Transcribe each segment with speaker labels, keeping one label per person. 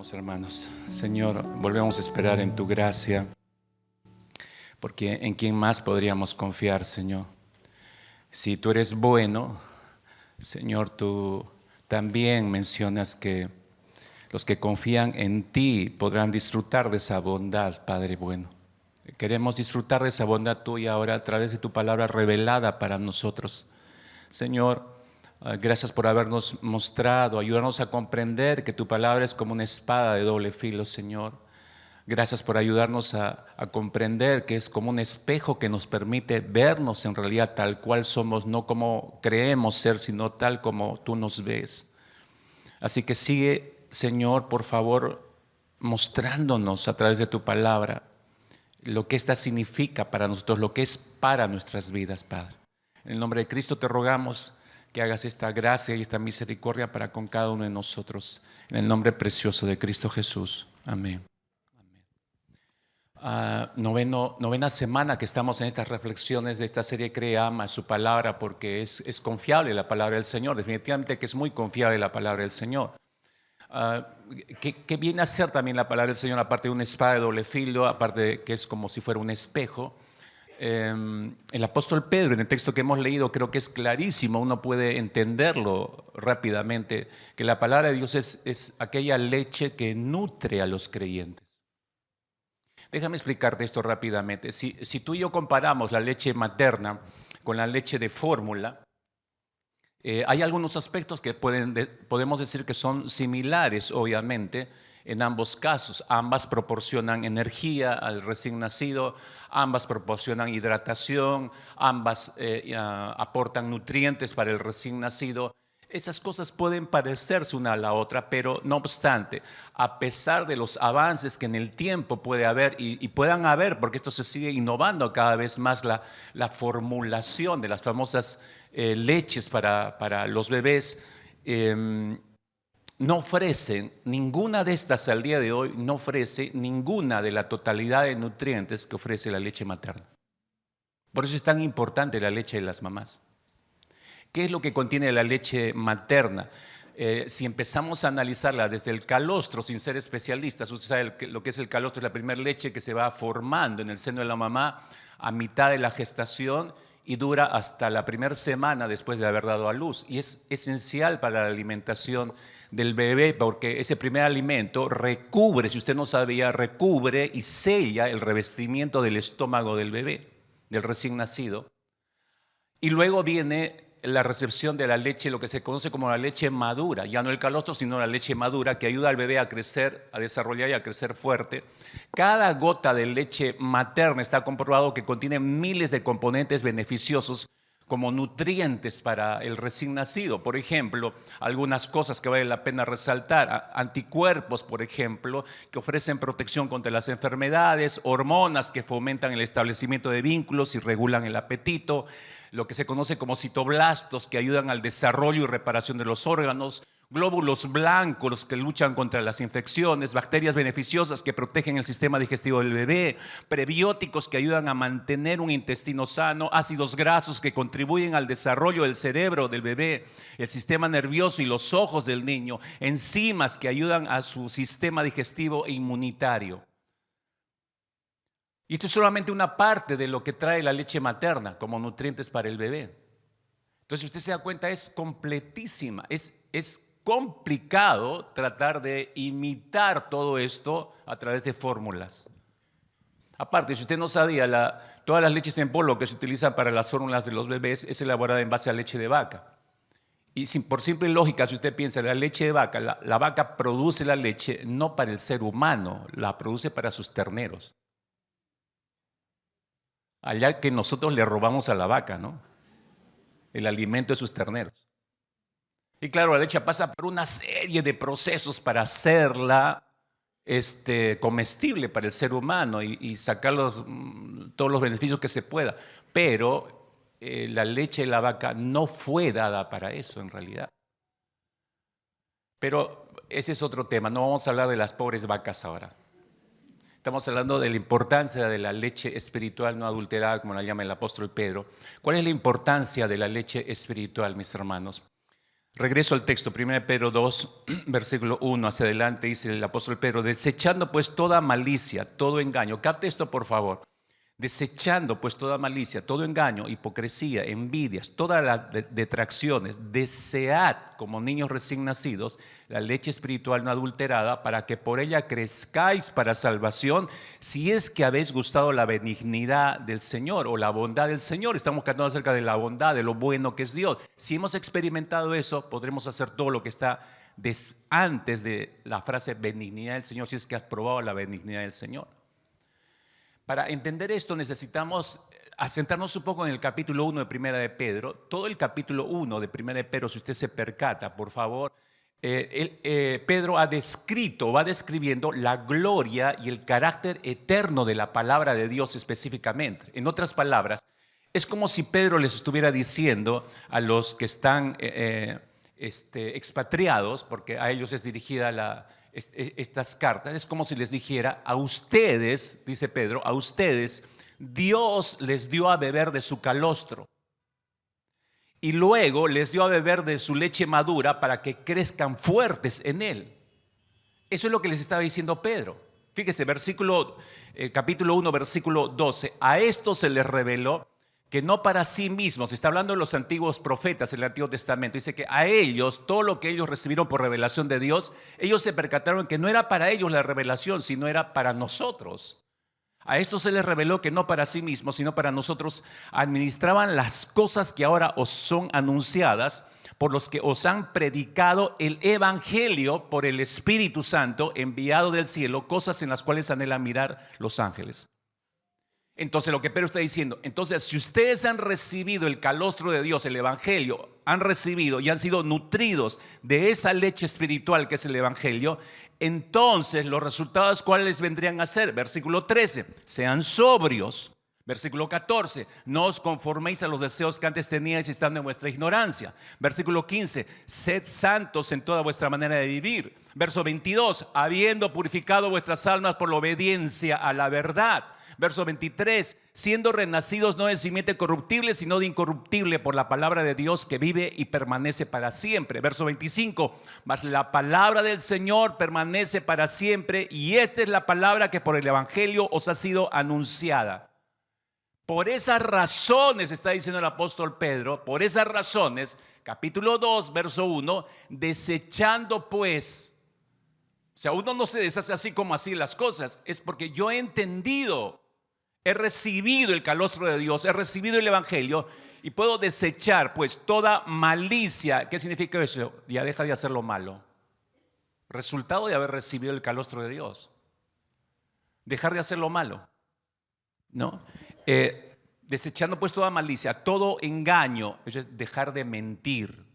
Speaker 1: Oramos, hermanos. Señor, volvemos a esperar en tu gracia, porque ¿en quién más podríamos confiar, Señor? Si tú eres bueno, Señor, tú también mencionas que los que confían en ti podrán disfrutar de esa bondad, Padre bueno. Queremos disfrutar de esa bondad tuya ahora a través de tu palabra revelada para nosotros. Señor, gracias por habernos mostrado, ayudarnos a comprender que tu palabra es como una espada de doble filo, Señor. Gracias por ayudarnos a comprender que es como un espejo que nos permite vernos en realidad tal cual somos, no como creemos ser, sino tal como tú nos ves. Así que sigue, Señor, por favor, mostrándonos a través de tu palabra lo que esta significa para nosotros, lo que es para nuestras vidas, Padre. En el nombre de Cristo te rogamos que hagas esta gracia y esta misericordia para con cada uno de nosotros. En el nombre precioso de Cristo Jesús. Amén. Novena semana que estamos en estas reflexiones de esta serie Cree, Ama su palabra, porque es confiable la palabra del Señor. Definitivamente que es muy confiable la palabra del Señor. ¿Qué viene a ser también la palabra del Señor? Aparte de una espada de doble filo, aparte de que es como si fuera un espejo. El apóstol Pedro, en el texto que hemos leído, creo que es clarísimo, uno puede entenderlo rápidamente, que la palabra de Dios es aquella leche que nutre a los creyentes. Déjame explicarte esto rápidamente. Si tú y yo comparamos la leche materna con la leche de fórmula, hay algunos aspectos que podemos decir que son similares, obviamente, en ambos casos. Ambas proporcionan energía al recién nacido, ambas proporcionan hidratación, ambas aportan nutrientes para el recién nacido. Esas cosas pueden parecerse una a la otra, pero no obstante, a pesar de los avances que en el tiempo puede haber y puedan haber, porque esto se sigue innovando cada vez más, la formulación de las famosas leches para los bebés, no ofrecen ninguna de estas al día de hoy, no ofrece ninguna de la totalidad de nutrientes que ofrece la leche materna. Por eso es tan importante la leche de las mamás. ¿Qué es lo que contiene la leche materna? Si empezamos a analizarla desde el calostro, sin ser especialistas, usted sabe lo que es el calostro, es la primera leche que se va formando en el seno de la mamá a mitad de la gestación y dura hasta la primera semana después de haber dado a luz. Y es esencial para la alimentación del bebé porque ese primer alimento recubre, si usted no sabía, recubre y sella el revestimiento del estómago del bebé, del recién nacido. Y luego viene la recepción de la leche, lo que se conoce como la leche madura, ya no el calostro, sino la leche madura, que ayuda al bebé a crecer, a desarrollar y a crecer fuerte. Cada gota de leche materna está comprobado que contiene miles de componentes beneficiosos como nutrientes para el recién nacido. Por ejemplo, algunas cosas que vale la pena resaltar: anticuerpos, por ejemplo, que ofrecen protección contra las enfermedades; hormonas que fomentan el establecimiento de vínculos y regulan el apetito; lo que se conoce como citoblastos, que ayudan al desarrollo y reparación de los órganos; glóbulos blancos que luchan contra las infecciones; bacterias beneficiosas que protegen el sistema digestivo del bebé; prebióticos que ayudan a mantener un intestino sano; ácidos grasos que contribuyen al desarrollo del cerebro del bebé, el sistema nervioso y los ojos del niño; enzimas que ayudan a su sistema digestivo e inmunitario. Y esto es solamente una parte de lo que trae la leche materna como nutrientes para el bebé. Entonces, si usted se da cuenta, es completísima, es complicado tratar de imitar todo esto a través de fórmulas. Aparte, si usted no sabía, todas las leches en polvo que se utilizan para las fórmulas de los bebés es elaborada en base a leche de vaca. Y por simple lógica, si usted piensa, la leche de vaca, la vaca produce la leche no para el ser humano, la produce para sus terneros. Allá que nosotros le robamos a la vaca, ¿no?, el alimento de sus terneros. Y claro, la leche pasa por una serie de procesos para hacerla comestible para el ser humano y sacar todos los beneficios que se pueda. Pero la leche de la vaca no fue dada para eso en realidad. Pero ese es otro tema, no vamos a hablar de las pobres vacas ahora. Estamos hablando de la importancia de la leche espiritual no adulterada, como la llama el apóstol Pedro. ¿Cuál es la importancia de la leche espiritual, mis hermanos? Regreso al texto, 1 Pedro 2, versículo 1 hacia adelante, dice el apóstol Pedro: desechando pues toda malicia, todo engaño. Capte esto, por favor. Desechando pues toda malicia, todo engaño, hipocresía, envidias, todas las detracciones, desead como niños recién nacidos la leche espiritual no adulterada, para que por ella crezcáis para salvación, si es que habéis gustado la benignidad del Señor o la bondad del Señor. Estamos cantando acerca de la bondad, de lo bueno que es Dios. Si hemos experimentado eso, podremos hacer todo lo que está antes de la frase benignidad del Señor, si es que has probado la benignidad del Señor. Para entender esto necesitamos asentarnos un poco en el capítulo 1 de Primera de Pedro. Todo el capítulo 1 de Primera de Pedro, si usted se percata, por favor, Pedro va describiendo la gloria y el carácter eterno de la palabra de Dios específicamente. En otras palabras, es como si Pedro les estuviera diciendo a los que están expatriados, porque a ellos es dirigida estas cartas, es como si les dijera: a ustedes, dice Pedro, a ustedes Dios les dio a beber de su calostro y luego les dio a beber de su leche madura para que crezcan fuertes en él. Eso es lo que les estaba diciendo Pedro. Fíjese, capítulo 1, versículo 12: a esto se les reveló que no para sí mismos, está hablando de los antiguos profetas del Antiguo Testamento, dice que a ellos, todo lo que ellos recibieron por revelación de Dios, ellos se percataron que no era para ellos la revelación, sino era para nosotros. A esto se les reveló que no para sí mismos, sino para nosotros, administraban las cosas que ahora os son anunciadas por los que os han predicado el evangelio por el Espíritu Santo enviado del cielo, cosas en las cuales anhelan mirar los ángeles. Entonces lo que Pedro está diciendo, entonces si ustedes han recibido el calostro de Dios, el evangelio, han recibido y han sido nutridos de esa leche espiritual que es el evangelio, entonces los resultados ¿cuáles vendrían a ser? Versículo 13, sean sobrios. Versículo 14, no os conforméis a los deseos que antes teníais estando en vuestra ignorancia. Versículo 15, sed santos en toda vuestra manera de vivir. Verso 22, habiendo purificado vuestras almas por la obediencia a la verdad. Verso 23, siendo renacidos no de simiente corruptible, sino de incorruptible por la palabra de Dios que vive y permanece para siempre. Verso 25, mas la palabra del Señor permanece para siempre, y esta es la palabra que por el evangelio os ha sido anunciada. Por esas razones, está diciendo el apóstol Pedro, por esas razones, capítulo 2, verso 1, desechando pues, o sea, uno no se deshace así como así las cosas, es porque yo he entendido, he recibido el calostro de Dios, he recibido el evangelio y puedo desechar pues toda malicia. ¿Qué significa eso? Ya deja de hacer lo malo. Resultado de haber recibido el calostro de Dios. Dejar de hacer lo malo, ¿no? Desechando pues toda malicia, todo engaño, eso es dejar de mentir.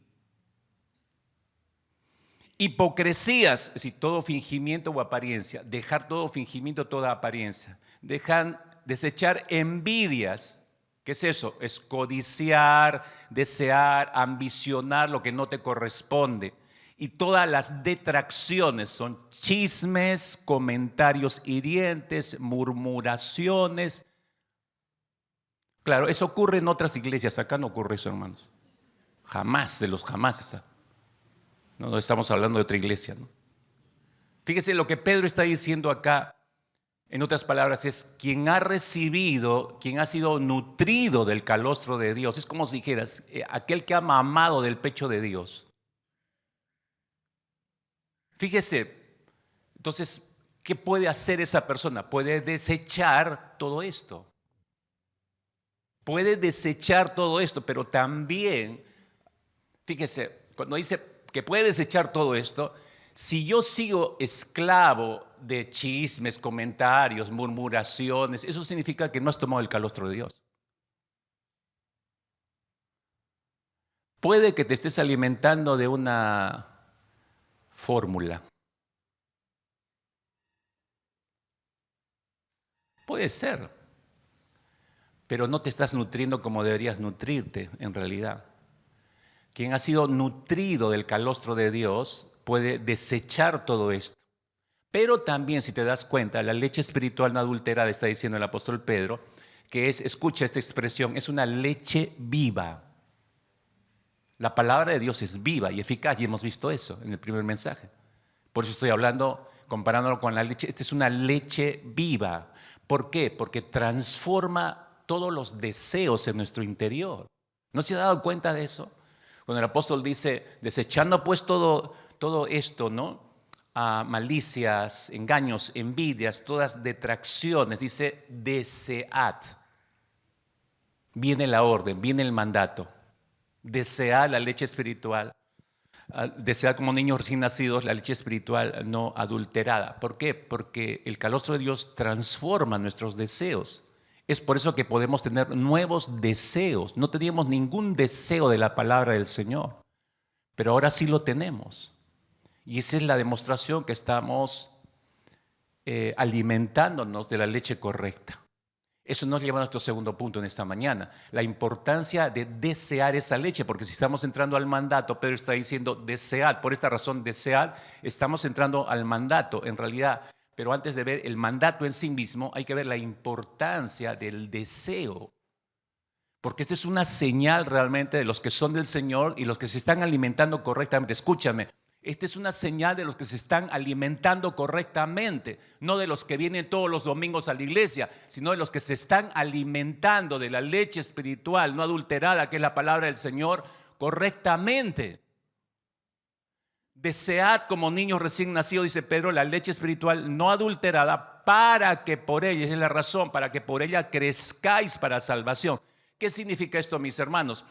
Speaker 1: Hipocresías, es decir, todo fingimiento o apariencia, dejar todo fingimiento, toda apariencia. Desechar envidias. ¿Qué es eso? Es codiciar, desear, ambicionar lo que no te corresponde. Y todas las detracciones son chismes, comentarios hirientes, murmuraciones. Claro, eso ocurre en otras iglesias, acá no ocurre eso, hermanos. Jamás, de los jamás. No estamos hablando de otra iglesia, ¿no? Fíjese lo que Pedro está diciendo acá. En otras palabras, es quien ha recibido, quien ha sido nutrido del calostro de Dios. Es como si dijeras, aquel que ha mamado del pecho de Dios. Fíjese, entonces, ¿qué puede hacer esa persona? Puede desechar todo esto. Puede desechar todo esto, pero también, fíjese, cuando dice que puede desechar todo esto, si yo sigo esclavo de chismes, comentarios, murmuraciones, eso significa que no has tomado el calostro de Dios. Puede que te estés alimentando de una fórmula. Puede ser, pero no te estás nutriendo como deberías nutrirte en realidad. Quien ha sido nutrido del calostro de Dios puede desechar todo esto. Pero también, si te das cuenta, la leche espiritual no adulterada, está diciendo el apóstol Pedro, que es, escucha esta expresión, es una leche viva. La palabra de Dios es viva y eficaz y hemos visto eso en el primer mensaje. Por eso estoy hablando, comparándolo con la leche. Esta es una leche viva. ¿Por qué? Porque transforma todos los deseos en nuestro interior. ¿No se ha dado cuenta de eso? Cuando el apóstol dice, desechando pues todo esto, ¿no? Malicias, engaños, envidias, todas detracciones, dice, desead. Viene la orden, viene el mandato. Desead la leche espiritual. Desead como niños recién nacidos la leche espiritual no adulterada. ¿Por qué? Porque el calostro de Dios transforma nuestros deseos. Es por eso que podemos tener nuevos deseos. No teníamos ningún deseo de la palabra del Señor, pero ahora sí lo tenemos. Y esa es la demostración que estamos alimentándonos de la leche correcta. Eso nos lleva a nuestro segundo punto en esta mañana, la importancia de desear esa leche, porque si estamos entrando al mandato, Pedro está diciendo desead, por esta razón desead, estamos entrando al mandato en realidad, pero antes de ver el mandato en sí mismo, hay que ver la importancia del deseo, porque esta es una señal realmente de los que son del Señor y los que se están alimentando correctamente. Escúchame. Esta es una señal de los que se están alimentando correctamente, no de los que vienen todos los domingos a la iglesia, sino de los que se están alimentando de la leche espiritual no adulterada, que es la palabra del Señor, correctamente. Desead como niños recién nacidos, dice Pedro, la leche espiritual no adulterada, para que por ella, esa es la razón, para que por ella crezcáis para salvación. ¿Qué significa esto, mis hermanos?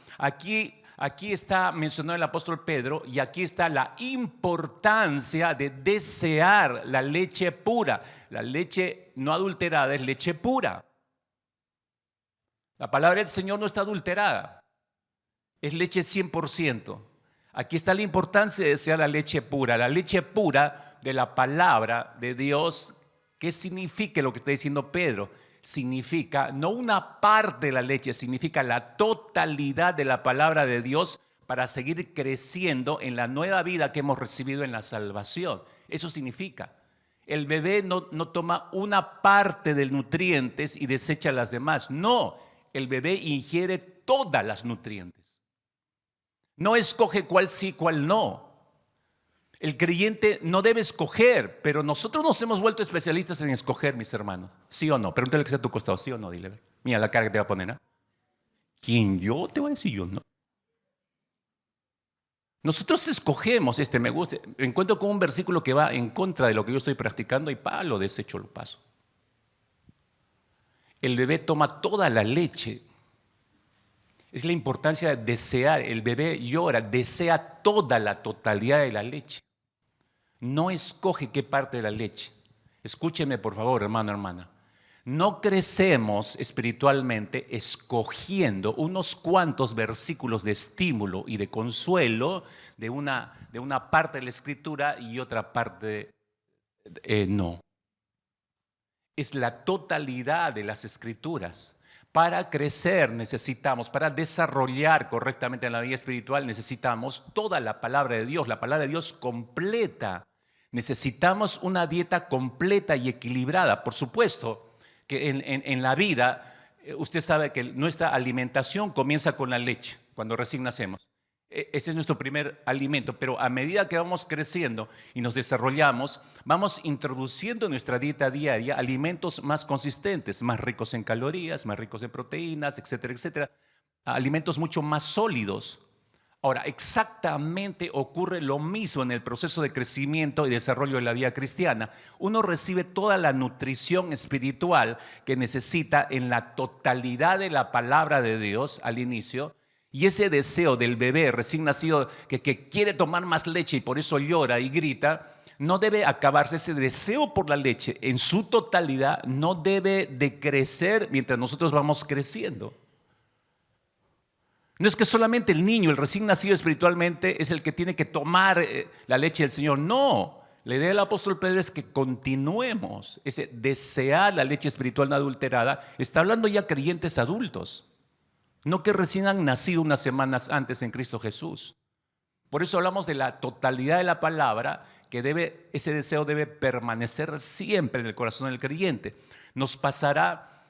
Speaker 1: Aquí está mencionado el apóstol Pedro y aquí está la importancia de desear la leche pura. La leche no adulterada es leche pura. La palabra del Señor no está adulterada, es leche 100%. Aquí está la importancia de desear la leche pura de la palabra de Dios. ¿Qué significa lo que está diciendo Pedro? Significa no una parte de la leche, significa la totalidad de la palabra de Dios para seguir creciendo en la nueva vida que hemos recibido en la salvación. Eso significa. El bebé no toma una parte de nutrientes y desecha las demás. No, el bebé ingiere todas las nutrientes. No escoge cuál sí, cuál no. El creyente no debe escoger, pero nosotros nos hemos vuelto especialistas en escoger, mis hermanos. ¿Sí o no? Pregúntale que está a tu costado, ¿sí o no? Dile. Mira la cara que te va a poner. ¿Quién yo? Te voy a decir yo, ¿no? Nosotros escogemos, me gusta. Encuentro con un versículo que va en contra de lo que yo estoy practicando y lo desecho, lo paso. El bebé toma toda la leche. Es la importancia de desear. El bebé llora, desea toda la totalidad de la leche. No escoge qué parte de la leche. Escúcheme por favor, hermano, hermana. No crecemos espiritualmente escogiendo unos cuantos versículos de estímulo y de consuelo de una parte de la Escritura y otra parte no. Es la totalidad de las Escrituras. Para crecer necesitamos, para desarrollar correctamente la vida espiritual necesitamos toda la palabra de Dios, la palabra de Dios completa. Necesitamos una dieta completa y equilibrada. Por supuesto que en la vida, usted sabe que nuestra alimentación comienza con la leche, cuando recién nacemos. Ese es nuestro primer alimento, pero a medida que vamos creciendo y nos desarrollamos, vamos introduciendo en nuestra dieta diaria alimentos más consistentes, más ricos en calorías, más ricos en proteínas, etcétera, etcétera. Alimentos mucho más sólidos. Ahora, exactamente ocurre lo mismo en el proceso de crecimiento y desarrollo de la vida cristiana. Uno recibe toda la nutrición espiritual que necesita en la totalidad de la palabra de Dios al inicio. Y ese deseo del bebé recién nacido que quiere tomar más leche y por eso llora y grita, no debe acabarse. Ese deseo por la leche en su totalidad no debe decrecer mientras nosotros vamos creciendo. No es que solamente el niño, el recién nacido espiritualmente, es el que tiene que tomar la leche del Señor. No, la idea del apóstol Pedro es que continuemos. Ese desear la leche espiritual no adulterada, está hablando ya creyentes adultos. No que recién han nacido unas semanas antes en Cristo Jesús. Por eso hablamos de la totalidad de la palabra, que ese deseo debe permanecer siempre en el corazón del creyente. Nos pasará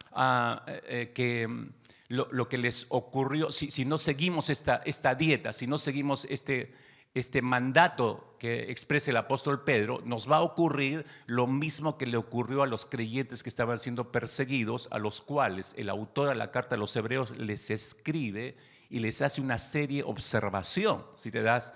Speaker 1: que lo que les ocurrió, si no seguimos esta dieta, si no seguimos este mandato que expresa el apóstol Pedro, nos va a ocurrir lo mismo que le ocurrió a los creyentes que estaban siendo perseguidos, a los cuales el autor de la carta a los hebreos les escribe y les hace una serie de observación. Si te das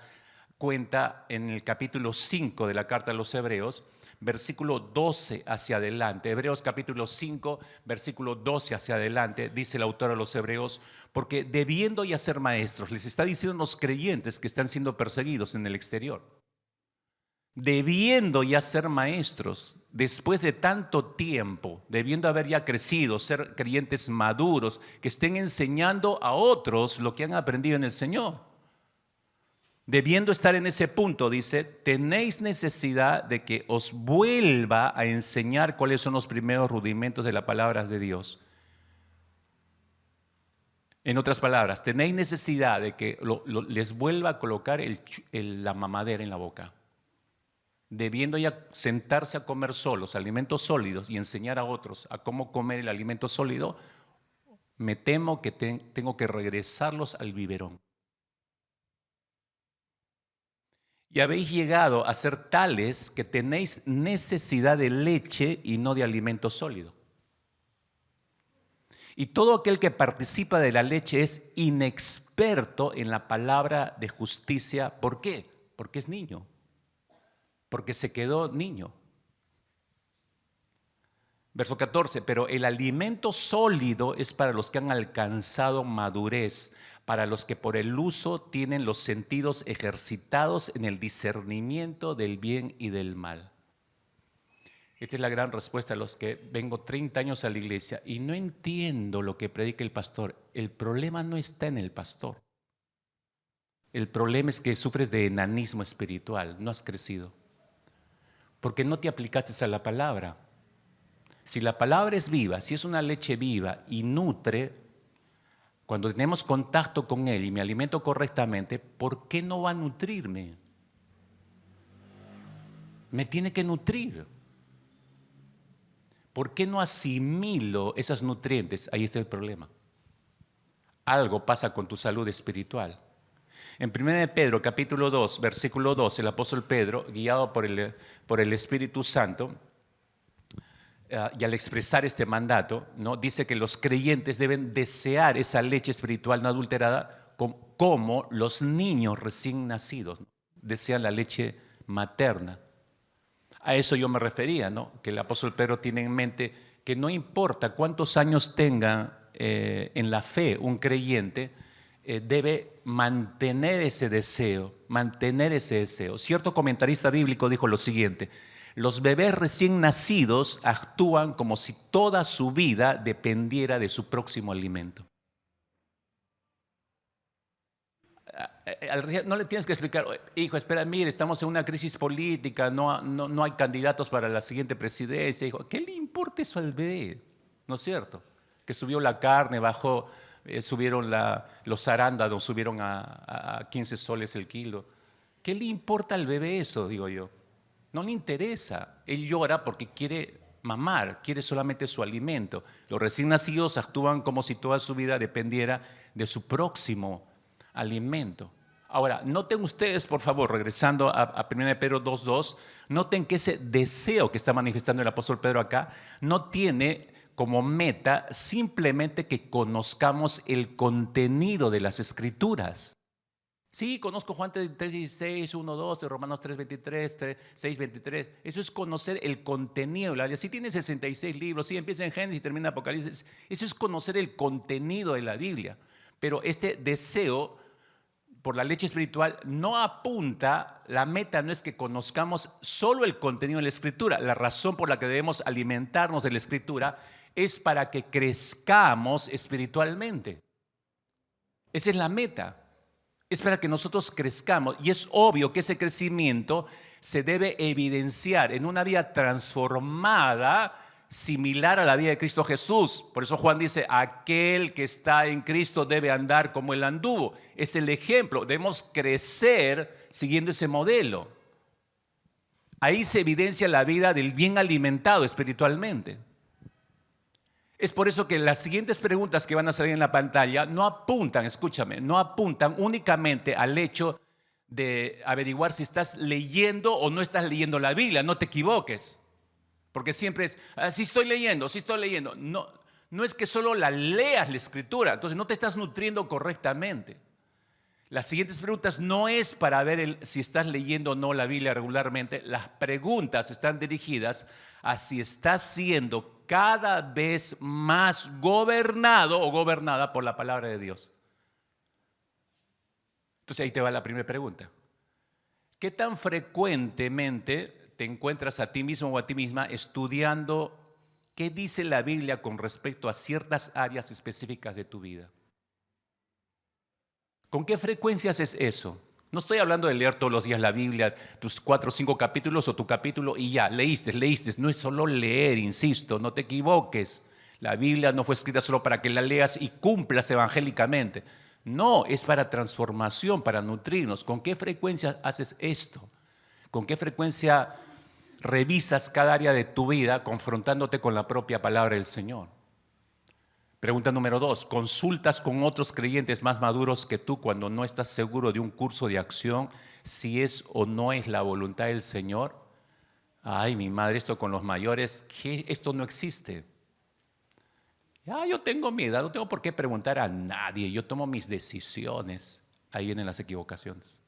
Speaker 1: cuenta, en el capítulo 5 de la carta a los hebreos, versículo 12 hacia adelante, Hebreos capítulo 5, versículo 12 hacia adelante, dice el autor a los hebreos: porque debiendo ya ser maestros, les está diciendo a los creyentes que están siendo perseguidos en el exterior, debiendo ya ser maestros, después de tanto tiempo, debiendo haber ya crecido, ser creyentes maduros, que estén enseñando a otros lo que han aprendido en el Señor. Debiendo estar en ese punto, dice, tenéis necesidad de que os vuelva a enseñar cuáles son los primeros rudimentos de las palabras de Dios. En otras palabras, tenéis necesidad de que les vuelva a colocar la mamadera en la boca. Debiendo ya sentarse a comer solos alimentos sólidos y enseñar a otros a cómo comer el alimento sólido, me temo que tengo que regresarlos al biberón. Y habéis llegado a ser tales que tenéis necesidad de leche y no de alimento sólido. Y todo aquel que participa de la leche es inexperto en la palabra de justicia. ¿Por qué? Porque es niño. Porque se quedó niño. Verso 14, pero el alimento sólido es para los que han alcanzado madurez, para los que por el uso tienen los sentidos ejercitados en el discernimiento del bien y del mal. Esta es la gran respuesta a los que vengo 30 años a la iglesia y no entiendo lo que predica el pastor. El problema no está en el pastor. El problema es que sufres de enanismo espiritual, no has crecido. Porque no te aplicaste a la palabra. Si la palabra es viva, si es una leche viva y nutre, cuando tenemos contacto con Él y me alimento correctamente, ¿por qué no va a nutrirme? Me tiene que nutrir. ¿Por qué no asimilo esos nutrientes? Ahí está el problema. Algo pasa con tu salud espiritual. En 1 Pedro, capítulo 2, versículo 2, el apóstol Pedro, guiado por el Espíritu Santo, y al expresar este mandato, ¿no?, dice que los creyentes deben desear esa leche espiritual no adulterada como los niños recién nacidos desean la leche materna. A eso yo me refería, ¿no?, que el apóstol Pedro tiene en mente que no importa cuántos años tenga en la fe un creyente, debe mantener ese deseo, Cierto comentarista bíblico dijo lo siguiente: los bebés recién nacidos actúan como si toda su vida dependiera de su próximo alimento. No le tienes que explicar: hijo, espera, mire, estamos en una crisis política, no hay candidatos para la siguiente presidencia. Hijo, ¿qué le importa eso al bebé? ¿No es cierto? Que subió la carne, bajó, subieron los arándanos, subieron a 15 soles el kilo. ¿Qué le importa al bebé eso, digo yo? No le interesa. Él llora porque quiere mamar, quiere solamente su alimento. Los recién nacidos actúan como si toda su vida dependiera de su próximo alimento. Ahora, noten ustedes, por favor, regresando a 1 Pedro 2:2, noten que ese deseo que está manifestando el apóstol Pedro acá no tiene como meta simplemente que conozcamos el contenido de las Escrituras. Sí, conozco Juan 3:16, 1:12, Romanos 3:23, 6:23. Eso es conocer el contenido de la Biblia. Si tiene 66 libros, sí, empieza en Génesis y termina en Apocalipsis. Eso es conocer el contenido de la Biblia. Pero este deseo por la leche espiritual no apunta, la meta no es que conozcamos solo el contenido de la Escritura. La razón por la que debemos alimentarnos de la Escritura es para que crezcamos espiritualmente. Esa es la meta. Es para que nosotros crezcamos, y es obvio que ese crecimiento se debe evidenciar en una vida transformada, similar a la vida de Cristo Jesús. Por eso Juan dice: aquel que está en Cristo debe andar como Él anduvo. Es el ejemplo, debemos crecer siguiendo ese modelo. Ahí se evidencia la vida del bien alimentado espiritualmente. Es por eso que las siguientes preguntas que van a salir en la pantalla no apuntan, escúchame, no apuntan únicamente al hecho de averiguar si estás leyendo o no estás leyendo la Biblia. No te equivoques, porque siempre es, sí estoy leyendo, sí estoy leyendo. No, no es que solo la leas la Escritura, entonces no te estás nutriendo correctamente. Las siguientes preguntas no es para ver si estás leyendo o no la Biblia regularmente. Las preguntas están dirigidas a si estás siendo cada vez más gobernado o gobernada por la palabra de Dios. Entonces ahí te va la primera pregunta. ¿Qué tan frecuentemente te encuentras a ti mismo o a ti misma estudiando qué dice la Biblia con respecto a ciertas áreas específicas de tu vida? ¿Con qué frecuencia haces eso? No estoy hablando de leer todos los días la Biblia, tus 4 o 5 capítulos o tu capítulo y ya, leíste. No es solo leer, insisto, no te equivoques. La Biblia no fue escrita solo para que la leas y cumplas evangélicamente. No, es para transformación, para nutrirnos. ¿Con qué frecuencia haces esto? ¿Con qué frecuencia revisas cada área de tu vida confrontándote con la propia palabra del Señor? Pregunta número 2, ¿consultas con otros creyentes más maduros que tú cuando no estás seguro de un curso de acción, si es o no es la voluntad del Señor? Ay, mi madre, esto con los mayores, ¿qué? Esto no existe. Ya, yo tengo mi edad, no tengo por qué preguntar a nadie, yo tomo mis decisiones. Ahí vienen las equivocaciones.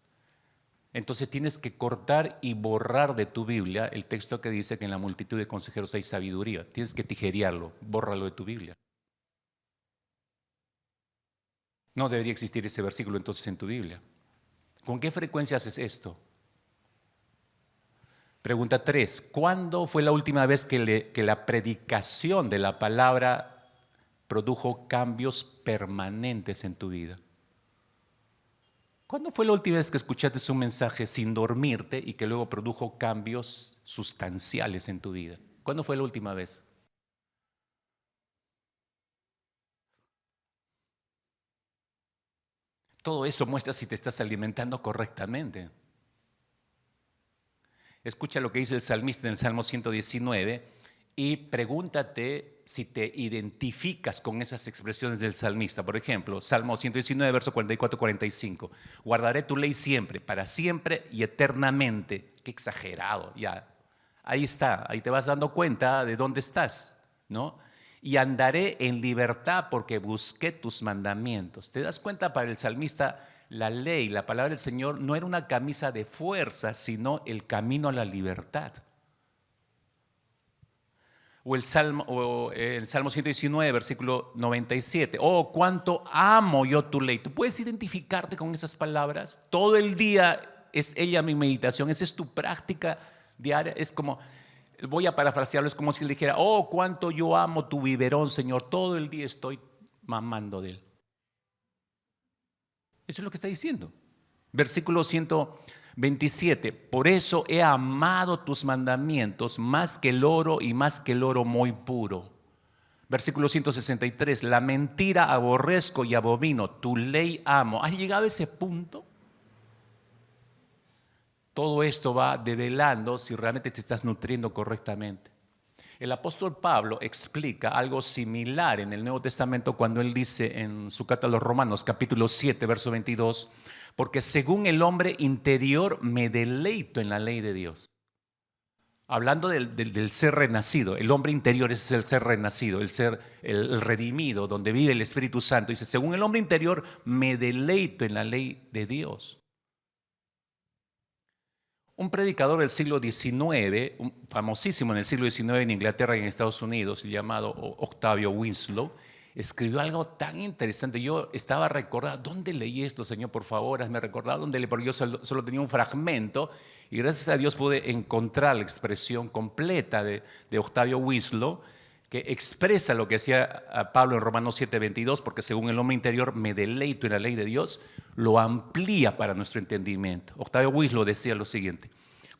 Speaker 1: Entonces tienes que cortar y borrar de tu Biblia el texto que dice que en la multitud de consejeros hay sabiduría. Tienes que tijerearlo, bórralo de tu Biblia. No debería existir ese versículo entonces en tu Biblia. ¿Con qué frecuencia haces esto? Pregunta 3. ¿Cuándo fue la última vez que la predicación de la palabra produjo cambios permanentes en tu vida? ¿Cuándo fue la última vez que escuchaste un mensaje sin dormirte y que luego produjo cambios sustanciales en tu vida? ¿Cuándo fue la última vez? Todo eso muestra si te estás alimentando correctamente. Escucha lo que dice el salmista en el Salmo 119 y pregúntate si te identificas con esas expresiones del salmista. Por ejemplo, Salmo 119, verso 44-45. Guardaré tu ley siempre y eternamente. Qué exagerado, ya. Ahí está, ahí te vas dando cuenta de dónde estás, ¿no? Y andaré en libertad porque busqué tus mandamientos. ¿Te das cuenta? Para el salmista, la ley, la palabra del Señor no era una camisa de fuerza, sino el camino a la libertad. O el Salmo 119, versículo 97. Oh, cuánto amo yo tu ley. ¿Tú puedes identificarte con esas palabras? Todo el día es ella mi meditación, esa es tu práctica diaria. Es como, voy a parafrasearlo, es como si él dijera, oh, cuánto yo amo tu biberón, Señor. Todo el día estoy mamando de él. Eso es lo que está diciendo. Versículo 127. Por eso he amado tus mandamientos más que el oro y más que el oro muy puro. Versículo 163. La mentira aborrezco y abomino, tu ley amo. ¿Has llegado a ese punto? Todo esto va develando si realmente te estás nutriendo correctamente. El apóstol Pablo explica algo similar en el Nuevo Testamento cuando él dice en su carta a los Romanos, capítulo 7, verso 22, porque según el hombre interior me deleito en la ley de Dios. Hablando del ser renacido, el hombre interior es el ser renacido, el redimido, donde vive el Espíritu Santo. Dice, según el hombre interior me deleito en la ley de Dios. Un predicador del siglo XIX, famosísimo en el siglo XIX en Inglaterra y en Estados Unidos, llamado Octavio Winslow, escribió algo tan interesante. Yo estaba recordando, ¿dónde leí esto, Señor? Por favor, hazme recordar dónde leí, porque yo solo tenía un fragmento y gracias a Dios pude encontrar la expresión completa de Octavio Winslow, que expresa lo que decía Pablo en Romanos 7:22, porque según el hombre interior me deleito en la ley de Dios, lo amplía para nuestro entendimiento. Octavio Winslow decía lo siguiente: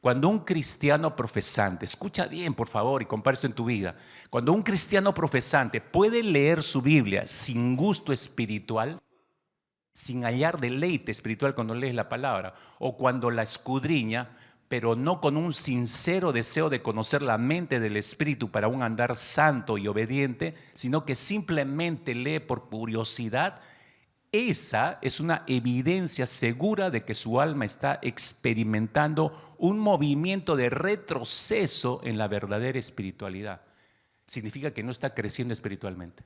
Speaker 1: cuando un cristiano profesante, escucha bien por favor y compara esto en tu vida, cuando un cristiano profesante puede leer su Biblia sin gusto espiritual, sin hallar deleite espiritual cuando lees la palabra, o cuando la escudriña, pero no con un sincero deseo de conocer la mente del Espíritu para un andar santo y obediente, sino que simplemente lee por curiosidad, esa es una evidencia segura de que su alma está experimentando un movimiento de retroceso en la verdadera espiritualidad. Significa que no está creciendo espiritualmente.